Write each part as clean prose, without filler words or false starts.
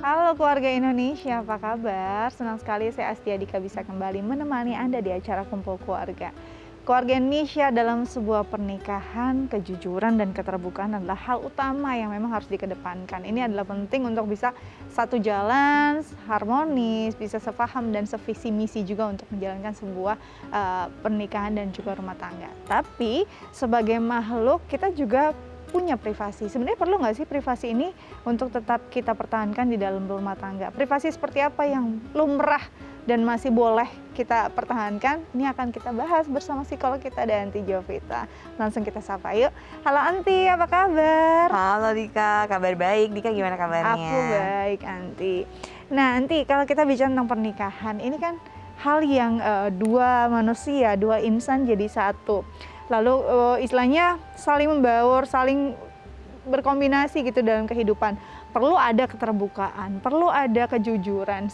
Halo keluarga Indonesia, apa kabar? Senang sekali saya Astia Dika bisa kembali menemani Anda di acara Kumpul Keluarga. Keluarga Indonesia dalam sebuah pernikahan, kejujuran dan keterbukaan adalah hal utama yang memang harus dikedepankan. Ini adalah penting untuk bisa satu jalan, harmonis, bisa sepaham dan sevisi misi juga untuk menjalankan sebuah pernikahan dan juga rumah tangga. Tapi sebagai makhluk kita juga punya privasi. Sebenarnya perlu nggak sih privasi ini untuk tetap kita pertahankan di dalam rumah tangga? Privasi seperti apa yang lumrah dan masih boleh kita pertahankan? Ini akan kita bahas bersama psikolog kita ada Anti Jovita. Langsung kita sapa yuk. Halo Anti, apa kabar? Halo Dika, kabar baik. Dika gimana kabarnya? Aku baik Anti. Nah Anti, kalau kita bicara tentang pernikahan, ini kan hal yang dua manusia, dua insan jadi satu. Lalu istilahnya saling membaur, saling berkombinasi gitu dalam kehidupan. Perlu ada keterbukaan, perlu ada kejujuran.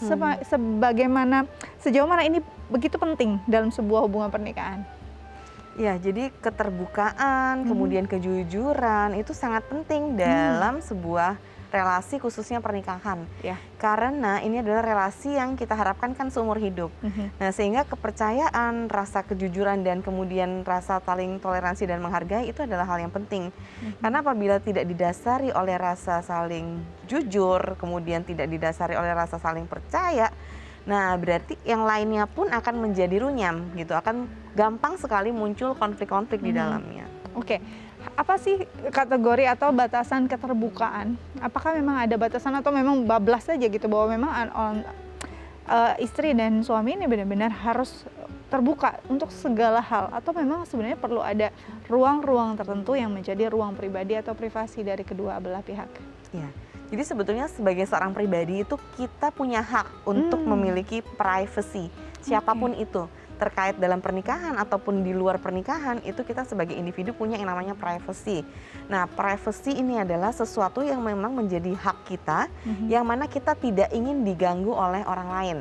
Sejauh mana ini begitu penting dalam sebuah hubungan pernikahan? Ya, jadi keterbukaan, kemudian kejujuran itu sangat penting dalam sebuah relasi khususnya pernikahan. Ya. Karena ini adalah relasi yang kita harapkan kan seumur hidup. Nah, sehingga kepercayaan, rasa kejujuran dan kemudian rasa saling toleransi dan menghargai itu adalah hal yang penting. Karena apabila tidak didasari oleh rasa saling jujur, kemudian tidak didasari oleh rasa saling percaya, nah berarti yang lainnya pun akan menjadi runyam gitu, akan gampang sekali muncul konflik-konflik di dalamnya. Oke. Apa sih kategori atau batasan keterbukaan? Apakah memang ada batasan atau memang bablas saja gitu bahwa memang istri dan suami ini benar-benar harus terbuka untuk segala hal, atau memang sebenarnya perlu ada ruang-ruang tertentu yang menjadi ruang pribadi atau privasi dari kedua belah pihak? Ya. Jadi sebetulnya sebagai seorang pribadi itu kita punya hak untuk memiliki privacy, siapapun itu. Terkait dalam pernikahan ataupun di luar pernikahan, itu kita sebagai individu punya yang namanya privacy. Nah, privacy ini adalah sesuatu yang memang menjadi hak kita, yang mana kita tidak ingin diganggu oleh orang lain.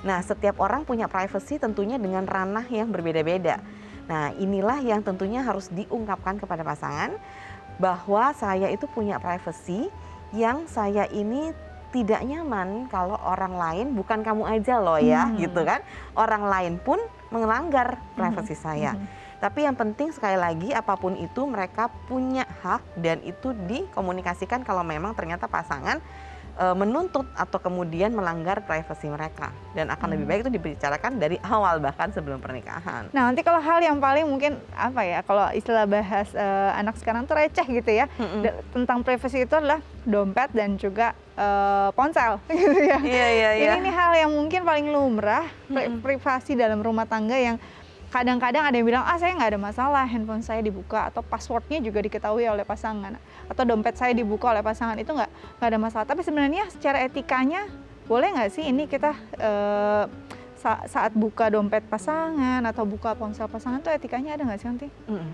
Nah, setiap orang punya privacy tentunya dengan ranah yang berbeda-beda. Nah, inilah yang tentunya harus diungkapkan kepada pasangan, bahwa saya itu punya privacy yang saya ini tidak nyaman kalau orang lain, bukan kamu aja loh ya, gitu kan. Orang lain pun melanggar privasi saya. Tapi yang penting sekali lagi apapun itu mereka punya hak dan itu dikomunikasikan kalau memang ternyata pasangan menuntut atau kemudian melanggar privasi mereka, dan akan lebih baik itu dibicarakan dari awal bahkan sebelum pernikahan. Nah nanti kalau hal yang paling mungkin apa ya, kalau istilah bahas anak sekarang tuh receh gitu ya, tentang privasi itu adalah dompet dan juga ponsel gitu ya. Iya. Ini hal yang mungkin paling lumrah, privasi dalam rumah tangga, yang kadang-kadang ada yang bilang, saya nggak ada masalah handphone saya dibuka atau passwordnya juga diketahui oleh pasangan, atau dompet saya dibuka oleh pasangan, itu nggak ada masalah. Tapi sebenarnya secara etikanya boleh nggak sih ini kita saat buka dompet pasangan atau buka ponsel pasangan tuh etikanya ada nggak sih nanti?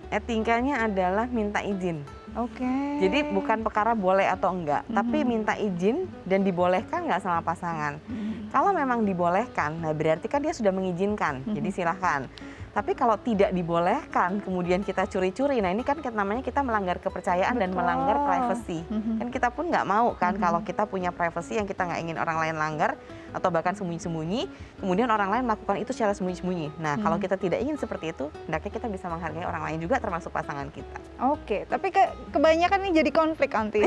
Etikanya adalah minta izin. Oke. Jadi bukan perkara boleh atau enggak, tapi minta izin dan dibolehkan nggak sama pasangan. Kalau memang dibolehkan, nah berarti kan dia sudah mengizinkan, jadi silahkan. Tapi kalau tidak dibolehkan, kemudian kita curi-curi, nah ini kan namanya kita melanggar kepercayaan. Betul. Dan melanggar privasi. Kan kita pun nggak mau kan kalau kita punya privasi yang kita nggak ingin orang lain langgar, atau bahkan sembunyi-sembunyi, kemudian orang lain melakukan itu secara sembunyi-sembunyi. Nah kalau kita tidak ingin seperti itu, hendaknya kita bisa menghargai orang lain juga termasuk pasangan kita. Oke, tapi kebanyakan ini jadi konflik nanti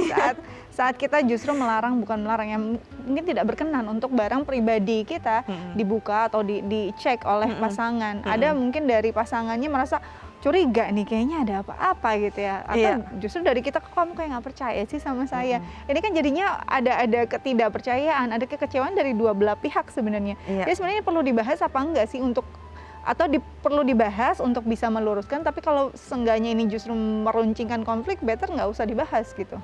saat kita justru melarang, bukan melarang, yang mungkin tidak berkenan untuk barang pribadi kita dibuka atau dicek oleh pasangan. Ada mungkin dari pasangannya merasa curiga nih, kayaknya ada apa-apa gitu ya, atau justru dari kita, kok kamu kayak nggak percaya sih sama saya. Ini kan jadinya ada ketidakpercayaan, ada kekecewaan dari dua belah pihak sebenarnya. Jadi sebenarnya perlu dibahas apa enggak sih perlu dibahas untuk bisa meluruskan, tapi kalau seenggaknya ini justru meruncingkan konflik, better nggak usah dibahas gitu.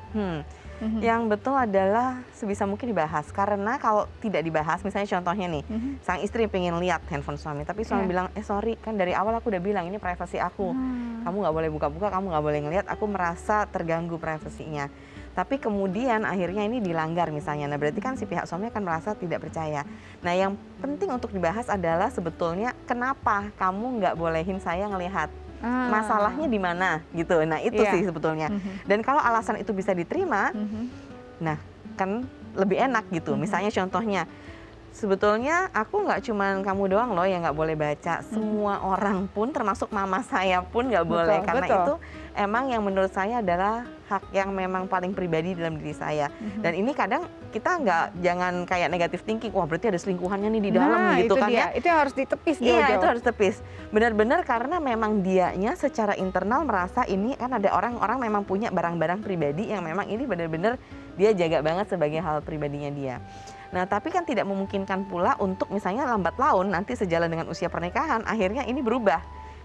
Yang betul adalah sebisa mungkin dibahas, karena kalau tidak dibahas, misalnya contohnya nih, sang istri pengen lihat handphone suami, tapi suami bilang, sorry, kan dari awal aku udah bilang ini privasi aku, kamu nggak boleh buka-buka, kamu nggak boleh ngelihat, aku merasa terganggu privasinya. Tapi kemudian akhirnya ini dilanggar misalnya, nah berarti kan si pihak suami akan merasa tidak percaya. Nah yang penting untuk dibahas adalah sebetulnya kenapa kamu nggak bolehin saya ngelihat, masalahnya di mana gitu. Nah itu sih sebetulnya. Dan kalau alasan itu bisa diterima, nah kan lebih enak gitu. Misalnya contohnya, sebetulnya aku nggak cuman kamu doang loh yang nggak boleh baca, semua orang pun termasuk mama saya pun nggak boleh, Betul, karena betul. itu emang yang menurut saya adalah hak yang memang paling pribadi dalam diri saya. Dan ini kadang kita jangan kayak negatif thinking, wah berarti ada selingkuhannya nih di dalam gitu itu kan dia. ya. Itu yang harus ditepis Iya, jauh-jauh. itu harus tepis. Benar-benar karena memang dianya secara internal merasa ini kan ada orang-orang memang punya barang-barang pribadi yang memang ini benar-benar dia jaga banget sebagai hal pribadinya dia. Nah, tapi kan tidak memungkinkan pula untuk misalnya lambat laun nanti sejalan dengan usia pernikahan, akhirnya ini berubah.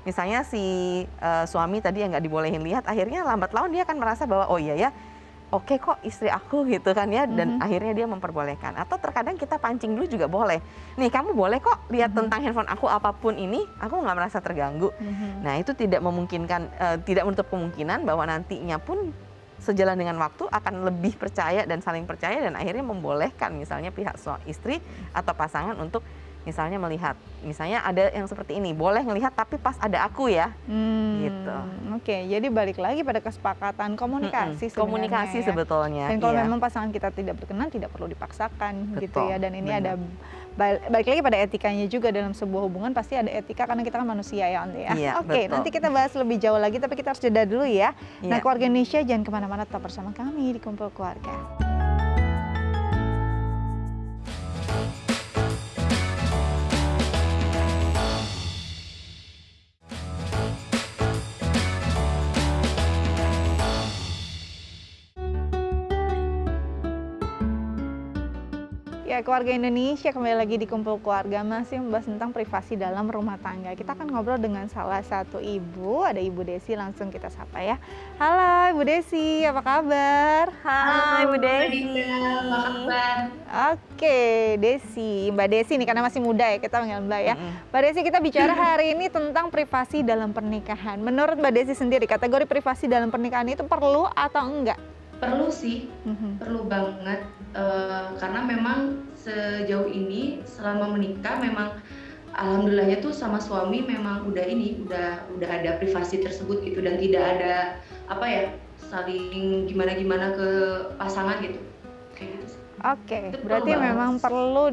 Misalnya si suami tadi yang nggak dibolehin lihat, akhirnya lambat laun dia akan merasa bahwa oh iya ya, oke kok istri aku gitu kan ya, dan akhirnya dia memperbolehkan. Atau terkadang kita pancing dulu juga boleh. Nih kamu boleh kok lihat tentang handphone aku apapun ini, aku nggak merasa terganggu. Nah itu tidak memungkinkan, tidak menutup kemungkinan bahwa nantinya pun sejalan dengan waktu akan lebih percaya dan saling percaya dan akhirnya membolehkan misalnya pihak istri atau pasangan untuk misalnya melihat, misalnya ada yang seperti ini, boleh ngelihat tapi pas ada aku ya, gitu. Oke, jadi balik lagi pada kesepakatan komunikasi sebenarnya komunikasi ya. sebetulnya. Dan kalau iya. memang pasangan kita tidak berkenan, tidak perlu dipaksakan gitu Betul, ya. Dan ini benar. ada balik lagi pada etikanya juga dalam sebuah hubungan, pasti ada etika karena kita kan manusia ya Onti ya. Iya, Oke, betul. nanti kita bahas lebih jauh lagi, tapi kita harus jeda dulu ya. Nah, Iya. keluarga Indonesia jangan kemana-mana, tetap bersama kami di Kumpul Keluarga. Ya, keluarga Indonesia kembali lagi di Kumpul Keluarga, masih membahas tentang privasi dalam rumah tangga. Kita akan ngobrol dengan salah satu ibu, ada Ibu Desi, langsung kita sapa ya. Halo Ibu Desi, apa kabar? Hai Bu Desi. Apa kabar? Oke, Desi, Mbak Desi nih karena masih muda ya, kita panggil Mbak ya. Mbak Desi, kita bicara hari ini tentang privasi dalam pernikahan. Menurut Mbak Desi sendiri, kategori privasi dalam pernikahan itu perlu atau enggak? Perlu sih, perlu banget. Karena memang sejauh ini selama menikah memang alhamdulillahnya tuh sama suami memang udah ada privasi tersebut gitu, dan tidak ada apa ya, saling gimana-gimana ke pasangan gitu. Kayak gitu sih. Oke, Itu perlu berarti banget. memang perlu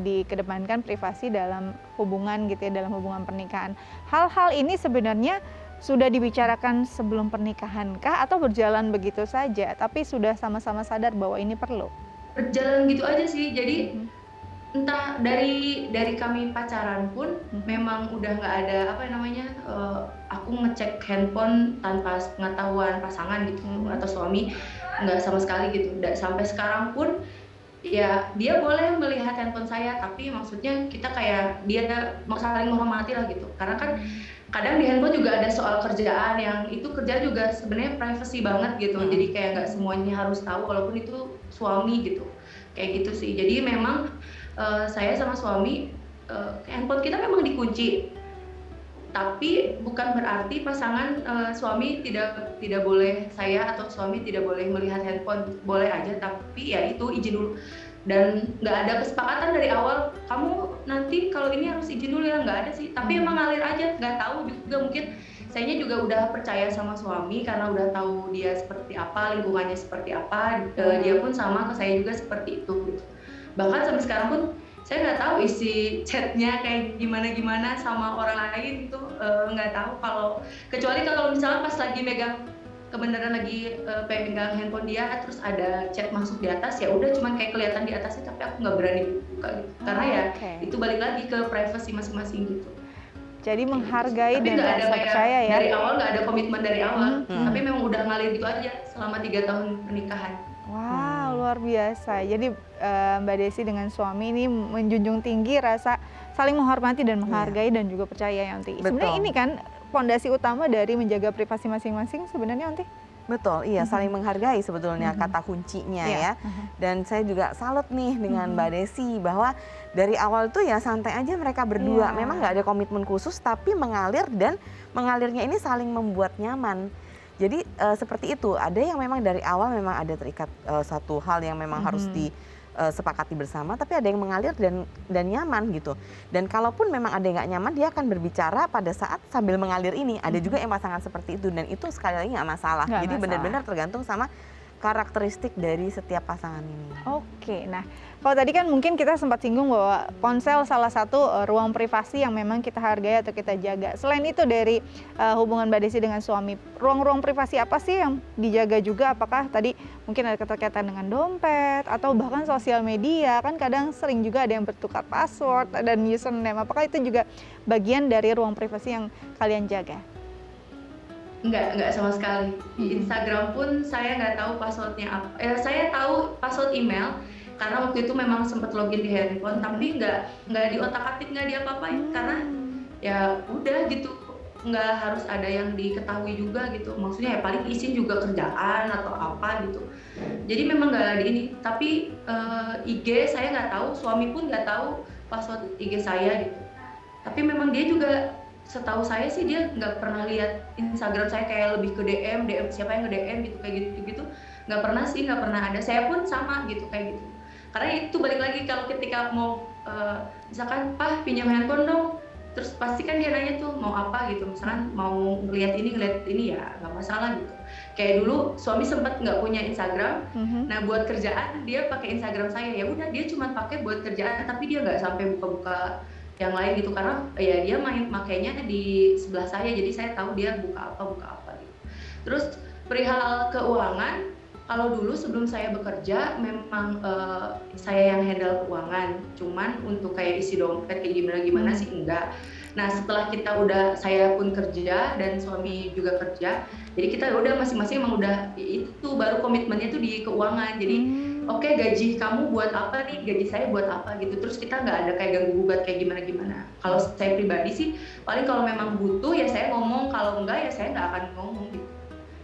dikedepankan privasi dalam hubungan gitu ya, dalam hubungan pernikahan. Hal-hal ini sebenarnya sudah dibicarakan sebelum pernikahan kah atau berjalan begitu saja, tapi sudah sama-sama sadar bahwa ini perlu? Berjalan gitu aja sih. Jadi entah dari kami pacaran pun memang udah nggak ada apa namanya, aku ngecek handphone tanpa pengetahuan pasangan gitu atau suami, nggak sama sekali gitu. Sampai sekarang pun ya dia boleh melihat handphone saya, tapi maksudnya kita kayak dia mau saling menghormati lah gitu. Karena kan kadang di handphone juga ada soal kerjaan, yang itu kerja juga sebenarnya privacy banget gitu. Jadi kayak nggak semuanya harus tahu walaupun itu suami gitu, kayak gitu sih. Jadi memang saya sama suami, handphone kita memang dikunci, tapi bukan berarti pasangan suami tidak boleh, saya atau suami tidak boleh melihat handphone. Boleh aja, tapi ya itu izin dulu. Dan nggak ada kesepakatan dari awal, kamu nanti kalau ini harus izin dulu ya, nggak ada sih. Tapi emang ngalir aja, nggak tahu juga, mungkin sayanya juga udah percaya sama suami karena udah tahu dia seperti apa, lingkungannya seperti apa. Dia pun sama ke saya juga seperti itu gitu. Bahkan sampai sekarang pun saya nggak tahu isi chatnya kayak gimana sama orang lain itu, nggak tahu. Kecuali kalau misalnya pas lagi megang, kebenaran lagi pegang handphone dia, terus ada chat masuk di atas, ya udah cuman kayak kelihatan di atasnya, tapi aku nggak berani buka gitu. Karena ya itu balik lagi ke privasi masing-masing gitu. Jadi menghargai Tapi dan nggak ada rasa kayak percaya ya. dari awal, nggak ada komitmen dari awal, tapi memang udah ngalir gitu aja selama 3 tahun pernikahan. Wow, luar biasa. Jadi Mbak Desi dengan suami ini menjunjung tinggi rasa saling menghormati dan menghargai dan juga percaya ya Onti. Sebenarnya ini kan pondasi utama dari menjaga privasi masing-masing sebenarnya Onti. Betul, iya, saling menghargai sebetulnya kata kuncinya ya. Dan saya juga salut nih dengan Mbak Desi bahwa dari awal tuh ya santai aja mereka berdua. Memang nggak ada komitmen khusus, tapi mengalir, dan mengalirnya ini saling membuat nyaman. Jadi seperti itu, ada yang memang dari awal memang ada terikat satu hal yang memang harus disepakati bersama, tapi ada yang mengalir dan nyaman gitu. Dan kalaupun memang ada yang nggak nyaman, dia akan berbicara pada saat sambil mengalir ini. Ada juga yang pasangan seperti itu, dan itu sekali lagi nggak masalah. Jadi benar-benar tergantung sama karakteristik dari setiap pasangan ini. Oke, nah kalau tadi kan mungkin kita sempat singgung bahwa ponsel salah satu ruang privasi yang memang kita hargai atau kita jaga. Selain itu dari hubungan Mbak Desi dengan suami, ruang-ruang privasi apa sih yang dijaga juga? Apakah tadi mungkin ada keterkaitan dengan dompet atau bahkan sosial media? Kan kadang sering juga ada yang bertukar password dan username. Apakah itu juga bagian dari ruang privasi yang kalian jaga? Enggak sama sekali. Di Instagram pun saya nggak tahu passwordnya apa. Saya tahu password email karena waktu itu memang sempat login di handphone, tapi nggak di otak-atik, nggak diapa-apain karena ya udah gitu, nggak harus ada yang diketahui juga gitu. Maksudnya ya paling izin juga kerjaan atau apa gitu. Jadi memang nggak ada ini. Tapi IG saya nggak tahu, suami pun nggak tahu password IG saya gitu. Tapi memang dia juga, setahu saya sih dia nggak pernah lihat Instagram saya, kayak lebih ke DM siapa yang nge-DM gitu, kayak gitu nggak pernah sih, nggak pernah ada. Saya pun sama gitu, kayak gitu. Karena itu balik lagi, kalau ketika mau misalkan Pak pinjam handphone dong, terus pasti kan dia nanya tuh mau apa gitu, misalkan mau ngeliat ini ya nggak masalah gitu. Kayak dulu suami sempat nggak punya Instagram, nah buat kerjaan dia pakai Instagram saya, ya udah dia cuma pakai buat kerjaan, tapi dia nggak sampai buka-buka yang lain gitu, karena ya dia makainya di sebelah saya, jadi saya tahu dia buka apa gitu. Terus perihal keuangan, kalau dulu sebelum saya bekerja memang saya yang handle keuangan, cuman untuk kayak isi dompet kayak gimana sih enggak. Nah setelah saya pun kerja dan suami juga kerja, jadi kita udah masing-masing emang udah itu baru komitmennya tuh di keuangan. Jadi oke, gaji kamu buat apa nih, gaji saya buat apa gitu. Terus kita nggak ada kayak ganggu gugat kayak gimana. Kalau saya pribadi sih paling kalau memang butuh ya saya ngomong, kalau enggak ya saya nggak akan ngomong gitu.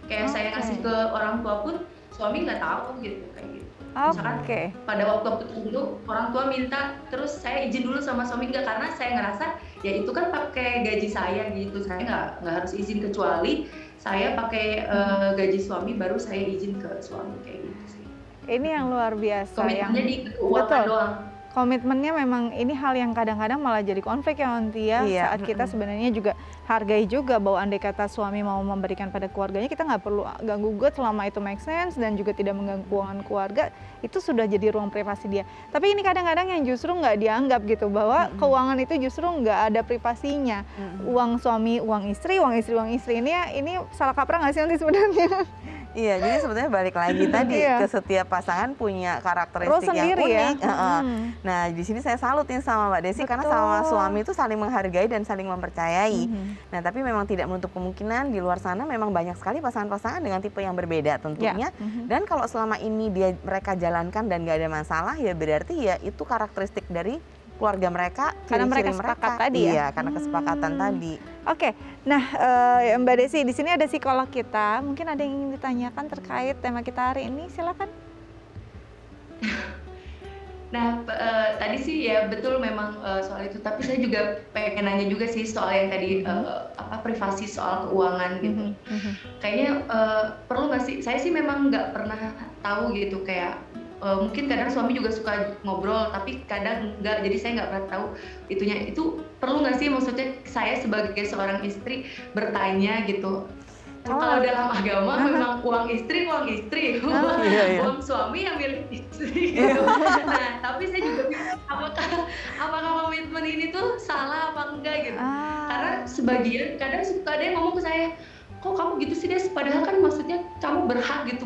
Kayak saya ngasih ke orang tua pun suami nggak tahu gitu, kayak gitu. Misalkan pada waktu itu orang tua minta, terus saya izin dulu sama suami, enggak, karena saya ngerasa ya itu kan pakai gaji saya gitu, saya nggak harus izin, kecuali saya pakai gaji suami baru saya izin ke suami, kayak gitu sih. Ini yang luar biasa. Komitmennya di keuangan doang. Komitmennya memang ini hal yang kadang-kadang malah jadi konflik ya Ontia, saat kita sebenarnya juga hargai juga bahwa andai kata suami mau memberikan pada keluarganya, kita nggak perlu ganggu gugat selama itu make sense dan juga tidak mengganggu keuangan keluarga, itu sudah jadi ruang privasi dia. Tapi ini kadang-kadang yang justru nggak dianggap gitu, bahwa keuangan itu justru nggak ada privasinya. Uang suami, uang istri ini salah kaprah nggak sih Onti sebenarnya? Iya, jadi sebetulnya balik lagi tadi ke setiap pasangan punya karakteristik yang unik. Nah, di sini saya salutin sama Mbak Desi karena sama suami itu saling menghargai dan saling mempercayai. Nah, tapi memang tidak menutup kemungkinan di luar sana memang banyak sekali pasangan-pasangan dengan tipe yang berbeda tentunya. Dan kalau selama ini mereka jalankan dan nggak ada masalah, ya berarti ya itu karakteristik dari keluarga mereka, karena mereka sepakat tadi ya. Iya, karena kesepakatan tadi. Oke, nah Mbak Desi, di sini ada psikolog kita, mungkin ada yang ingin ditanyakan terkait tema kita hari ini, silakan. Nah, tadi sih ya betul memang soal itu, tapi saya juga pengen nanya juga sih soal yang tadi privasi soal keuangan gitu. Kayaknya perlu nggak sih? Saya sih memang nggak pernah tahu gitu, kayak mungkin kadang suami juga suka ngobrol, tapi kadang enggak, jadi saya nggak pernah tahu itunya. Itu perlu nggak sih, maksudnya saya sebagai seorang istri bertanya gitu. Kalau dalam agama memang uang istri, uang suami yang milik istri gitu. Nah, tapi saya juga bingung apakah komitmen ini tuh salah apa enggak gitu. Karena sebagian kadang suka ada yang ngomong ke saya, kok kamu gitu sih Des, padahal kan maksudnya kamu berhak gitu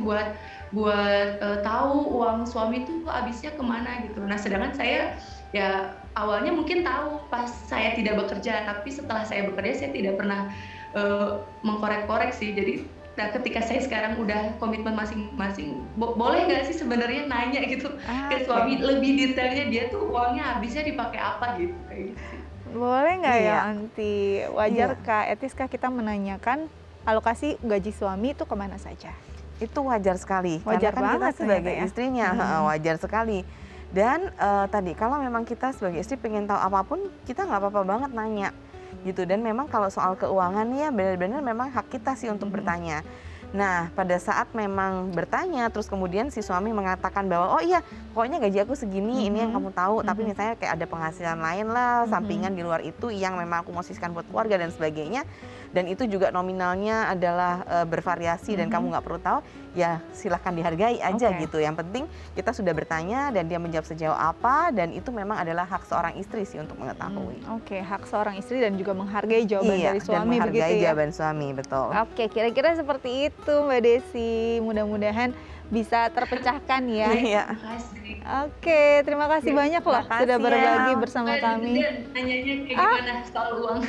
buat tahu uang suami itu habisnya kemana gitu. Nah, sedangkan saya ya awalnya mungkin tahu pas saya tidak bekerja, tapi setelah saya bekerja saya tidak pernah mengkorek-korek sih. Jadi ketika saya sekarang udah komitmen masing-masing, boleh nggak sih sebenarnya nanya gitu ke suami lebih detailnya, dia tuh uangnya habisnya dipakai apa gitu, kayak gitu. Boleh nggak ya Anti? Wajarkah, etiskah kita menanyakan alokasi gaji suami itu kemana saja? Itu wajar sekali, wajar karena kan banget kita sebagai istrinya wajar sekali. Dan tadi kalau memang kita sebagai istri pengen tahu apapun, kita nggak apa-apa banget nanya gitu. Dan memang kalau soal keuangan ya benar-benar memang hak kita sih untuk bertanya. Nah, pada saat memang bertanya, terus kemudian si suami mengatakan bahwa, oh iya, pokoknya gaji aku segini, ini yang kamu tahu, tapi misalnya kayak ada penghasilan lain lah, sampingan di luar itu yang memang aku mau sisihkan buat keluarga dan sebagainya, dan itu juga nominalnya adalah bervariasi dan kamu nggak perlu tahu, ya silahkan dihargai aja Oke. gitu. Yang penting kita sudah bertanya dan dia menjawab sejauh apa, dan itu memang adalah hak seorang istri sih untuk mengetahui. Oke, hak seorang istri dan juga menghargai jawaban Iya, dari dan suami menghargai begitu ya. jawaban suami, betul. Oke, kira-kira seperti itu Mbak Desi. Mudah-mudahan bisa terpecahkan ya. Iya. Makasih. Oke, terima kasih Ya, banyak loh makasih sudah ya. berbagi bersama kami. Dan nanyanya kayak gimana soal uang.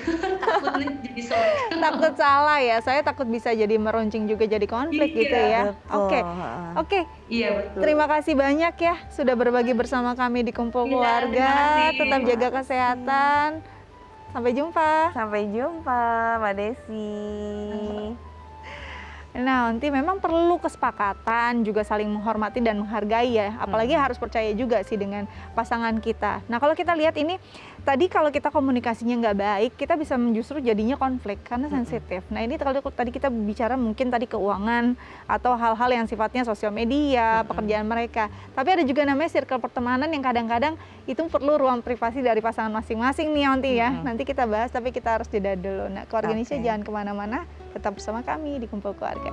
Takutnya jadi soal. Takut salah ya, saya takut bisa jadi meruncing juga jadi konflik Iya, gitu ya. Betul. Oke, Heeh. oke. Iya betul. Terima kasih banyak ya sudah berbagi bersama kami di Kumpul Iya, Keluarga. terima kasih. Tetap jaga kesehatan. Sampai jumpa. Sampai jumpa, Mbak Desi. Nah, nanti memang perlu kesepakatan, juga saling menghormati dan menghargai ya. Apalagi harus percaya juga sih dengan pasangan kita. Nah, kalau kita lihat ini, tadi kalau kita komunikasinya nggak baik, kita bisa justru jadinya konflik karena sensitif. Nah, ini kalau tadi kita bicara mungkin tadi keuangan atau hal-hal yang sifatnya sosial media, pekerjaan mereka. Tapi ada juga namanya circle pertemanan yang kadang-kadang itu perlu ruang privasi dari pasangan masing-masing nih nanti ya. Nanti kita bahas, tapi kita harus jeda dulu. Nah, Keluarga Indonesia Oke. jangan kemana-mana, tetap bersama kami di Kumpul Keluarga.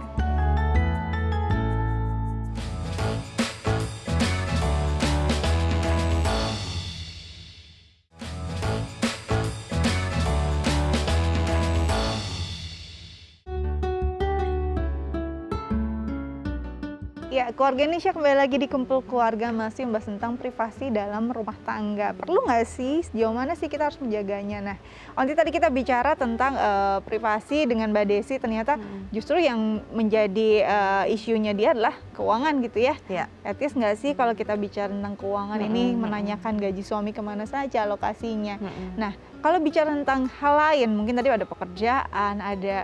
Ya, Keluarga Indonesia kembali lagi di Kumpul Keluarga, masih membahas tentang privasi dalam rumah tangga. Perlu nggak sih? Sejauh mana sih kita harus menjaganya? Nah, Onti tadi kita bicara tentang privasi dengan Mbak Desi, ternyata justru yang menjadi isunya dia adalah keuangan gitu ya. Iya. Etis nggak sih kalau kita bicara tentang keuangan ini, menanyakan gaji suami kemana saja, alokasinya. Nah, kalau bicara tentang hal lain, mungkin tadi ada pekerjaan, ada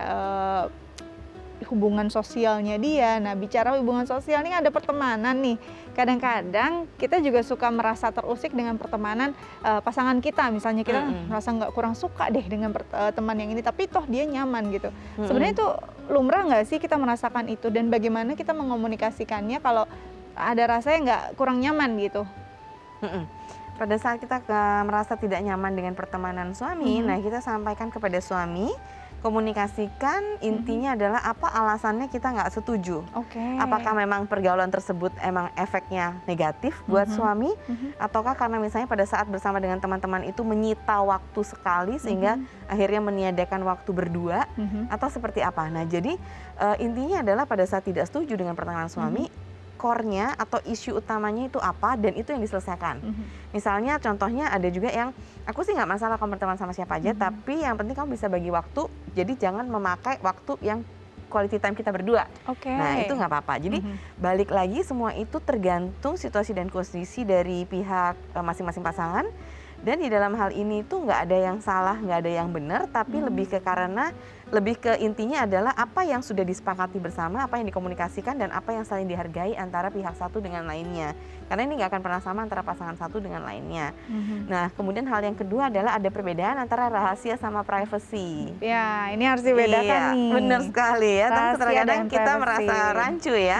hubungan sosialnya dia. Nah, bicara hubungan sosial ini ada pertemanan nih. Kadang-kadang kita juga suka merasa terusik dengan pertemanan pasangan kita. Misalnya kita merasa nggak kurang suka deh dengan teman yang ini, tapi toh dia nyaman gitu. Sebenarnya itu lumrah nggak sih kita merasakan itu, dan bagaimana kita mengomunikasikannya kalau ada rasanya nggak kurang nyaman gitu? Pada saat kita merasa tidak nyaman dengan pertemanan suami, nah kita sampaikan kepada suami, komunikasikan, intinya adalah apa alasannya kita nggak setuju. Oke. Apakah memang pergaulan tersebut emang efeknya negatif buat suami, ataukah karena misalnya pada saat bersama dengan teman-teman itu menyita waktu sekali sehingga akhirnya meniadakan waktu berdua, atau seperti apa. Nah, jadi intinya adalah pada saat tidak setuju dengan pertemanan suami, core-nya atau isu utamanya itu apa, dan itu yang diselesaikan. Misalnya contohnya ada juga yang aku sih nggak masalah kamu berteman sama siapa aja, tapi yang penting kamu bisa bagi waktu, jadi jangan memakai waktu yang quality time kita berdua. Oke. Nah, itu nggak apa-apa. Jadi balik lagi semua itu tergantung situasi dan kondisi dari pihak masing-masing pasangan. Dan di dalam hal ini tuh nggak ada yang salah, nggak ada yang benar, tapi lebih ke intinya adalah apa yang sudah disepakati bersama, apa yang dikomunikasikan, dan apa yang saling dihargai antara pihak satu dengan lainnya. Karena ini nggak akan pernah sama antara pasangan satu dengan lainnya. Nah, kemudian hal yang kedua adalah ada perbedaan antara rahasia sama privacy. Ya, ini harus dibedakan Iya, nih. benar sekali ya. Tapi Rahasia kadang-kadang dan kita privacy. merasa rancu ya.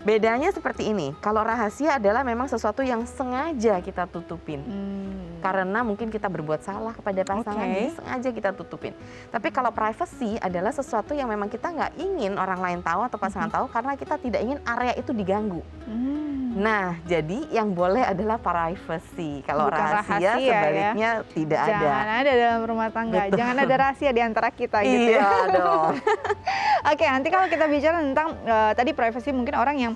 Bedanya seperti ini, kalau rahasia adalah memang sesuatu yang sengaja kita tutupin. Karena mungkin kita berbuat salah kepada pasangan, jadi sengaja kita tutupin. Tapi kalau privacy adalah sesuatu yang memang kita nggak ingin orang lain tahu atau pasangan tahu, karena kita tidak ingin area itu diganggu. Nah, jadi yang boleh adalah privacy. Kalau Bukan rahasia ya. sebaliknya tidak ada. Jangan ada dalam rumah tangga, Betul. jangan ada rahasia di antara kita gitu Iya ya. dong. Oke, nanti kalau kita bicara tentang tadi privacy, mungkin orang yang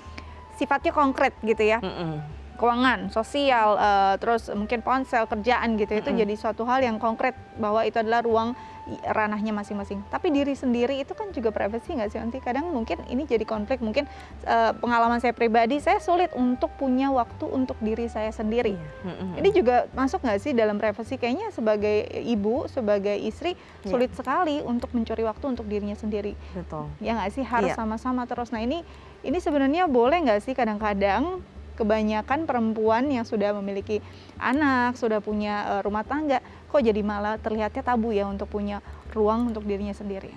sifatnya konkret gitu ya. Keuangan, sosial, terus mungkin ponsel, kerjaan gitu, itu jadi suatu hal yang konkret bahwa itu adalah ruang ranahnya masing-masing. Tapi diri sendiri itu kan juga privacy nggak sih nanti? Kadang mungkin ini jadi konflik, mungkin pengalaman saya pribadi, saya sulit untuk punya waktu untuk diri saya sendiri. Ini juga masuk nggak sih dalam privacy? Kayaknya sebagai ibu, sebagai istri, sulit sekali untuk mencuri waktu untuk dirinya sendiri. Betul. Ya nggak sih, harus Iya. sama-sama terus. Nah ini sebenarnya boleh nggak sih kadang-kadang kebanyakan perempuan yang sudah memiliki anak, sudah punya rumah tangga, kok jadi malah terlihatnya tabu ya untuk punya ruang untuk dirinya sendiri.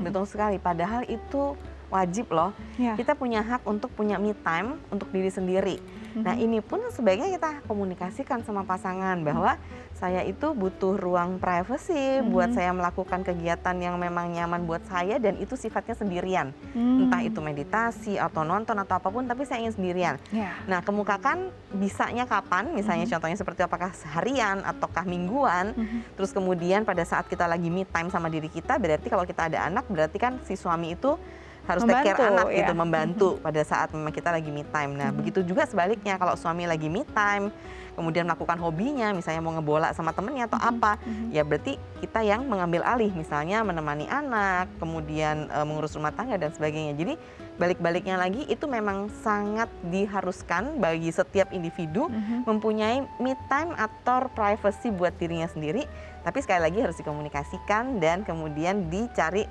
Betul sekali. Padahal itu wajib loh. Ya. Kita punya hak untuk punya me time untuk diri sendiri. Nah ini pun sebaiknya kita komunikasikan sama pasangan bahwa saya itu butuh ruang privacy buat saya melakukan kegiatan yang memang nyaman buat saya dan itu sifatnya sendirian. Entah itu meditasi atau nonton atau apapun, tapi saya ingin sendirian. Ya. Nah kemukakan bisanya kapan, misalnya contohnya seperti apakah seharian ataukah mingguan. Terus kemudian pada saat kita lagi me time sama diri kita, berarti kalau kita ada anak berarti kan si suami itu harus take care Membantu, anak ya. gitu, membantu pada saat memang kita lagi me time. Nah begitu juga sebaliknya, kalau suami lagi me time kemudian melakukan hobinya, misalnya mau ngebola sama temennya atau apa, ya berarti kita yang mengambil alih, misalnya menemani anak, kemudian mengurus rumah tangga dan sebagainya. Jadi balik-baliknya lagi itu memang sangat diharuskan bagi setiap individu mempunyai me time atau privacy buat dirinya sendiri, tapi sekali lagi harus dikomunikasikan dan kemudian dicari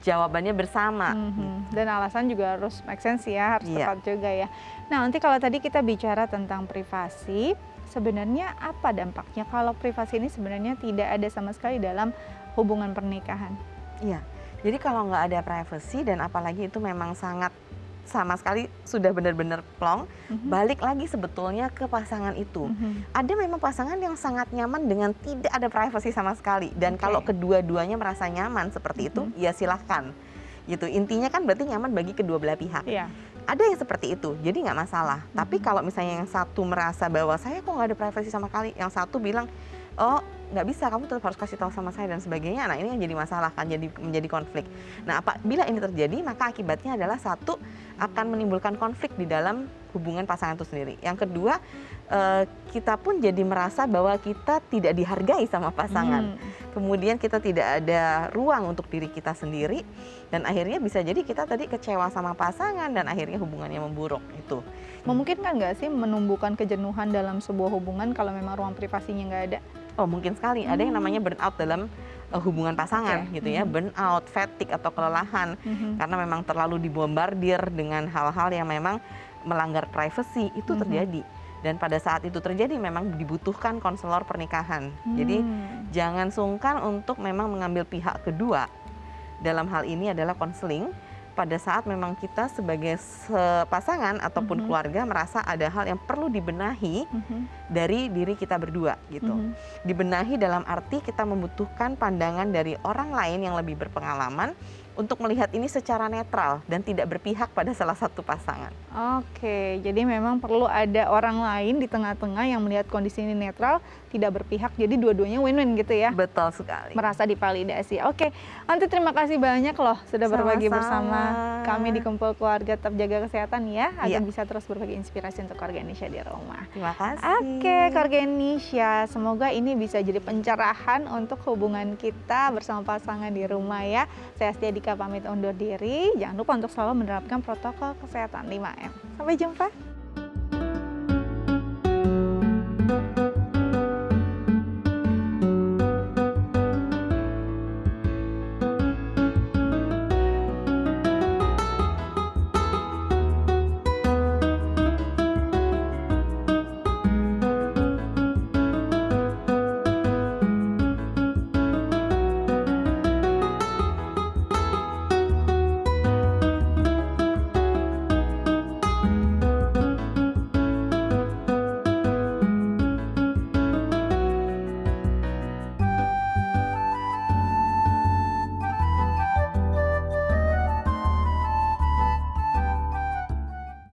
jawabannya bersama. Dan alasan juga harus make sense ya, harus Iya. tepat juga ya. Nah nanti kalau tadi kita bicara tentang privasi, sebenarnya apa dampaknya kalau privasi ini sebenarnya tidak ada sama sekali dalam hubungan pernikahan? Iya, jadi kalau nggak ada privacy dan apalagi itu memang sangat sama sekali sudah benar-benar plong, balik lagi sebetulnya ke pasangan itu. Ada memang pasangan yang sangat nyaman dengan tidak ada privacy sama sekali, dan Oke. kalau kedua-duanya merasa nyaman seperti itu, ya silahkan. Gitu, intinya kan berarti nyaman bagi kedua belah pihak. Iya. Ada yang seperti itu, jadi nggak masalah. Tapi kalau misalnya yang satu merasa bahwa saya kok nggak ada privacy sama sekali, yang satu bilang, oh nggak bisa, kamu tetap harus kasih tahu sama saya dan sebagainya. Nah ini yang jadi masalah kan, jadi menjadi konflik. Nah apabila ini terjadi, maka akibatnya adalah satu, akan menimbulkan konflik di dalam hubungan pasangan itu sendiri. Yang kedua, kita pun jadi merasa bahwa kita tidak dihargai sama pasangan. Kemudian kita tidak ada ruang untuk diri kita sendiri, dan akhirnya bisa jadi kita tadi kecewa sama pasangan dan akhirnya hubungannya memburuk. Itu Memungkinkan nggak sih menumbuhkan kejenuhan dalam sebuah hubungan kalau memang ruang privasinya nggak ada? oh mungkin sekali ada yang namanya burnout dalam hubungan pasangan. Oke. Gitu ya, burnout, fatigue atau kelelahan karena memang terlalu dibombardir dengan hal-hal yang memang melanggar privasi, itu terjadi. Dan pada saat itu terjadi memang dibutuhkan konselor pernikahan. Jadi jangan sungkan untuk memang mengambil pihak kedua. Dalam hal ini adalah konseling pada saat memang kita sebagai pasangan ataupun keluarga merasa ada hal yang perlu dibenahi dari diri kita berdua gitu. Dibenahi dalam arti kita membutuhkan pandangan dari orang lain yang lebih berpengalaman untuk melihat ini secara netral dan tidak berpihak pada salah satu pasangan. Oke, jadi memang perlu ada orang lain di tengah-tengah yang melihat kondisi ini netral, tidak berpihak, jadi dua-duanya win-win gitu ya? Betul sekali. Merasa divalidasi. Oke, Anti terima kasih banyak loh sudah berbagi bersama kami di Kumpul Keluarga. Tetap jaga kesehatan ya, agar bisa terus berbagi inspirasi untuk keluarga Indonesia di rumah. Terima kasih. Oke, keluarga Indonesia, semoga ini bisa jadi pencerahan untuk hubungan kita bersama pasangan di rumah ya. Saya Astia Dika pamit undur diri. Jangan lupa untuk selalu menerapkan protokol kesehatan 5M. Sampai jumpa.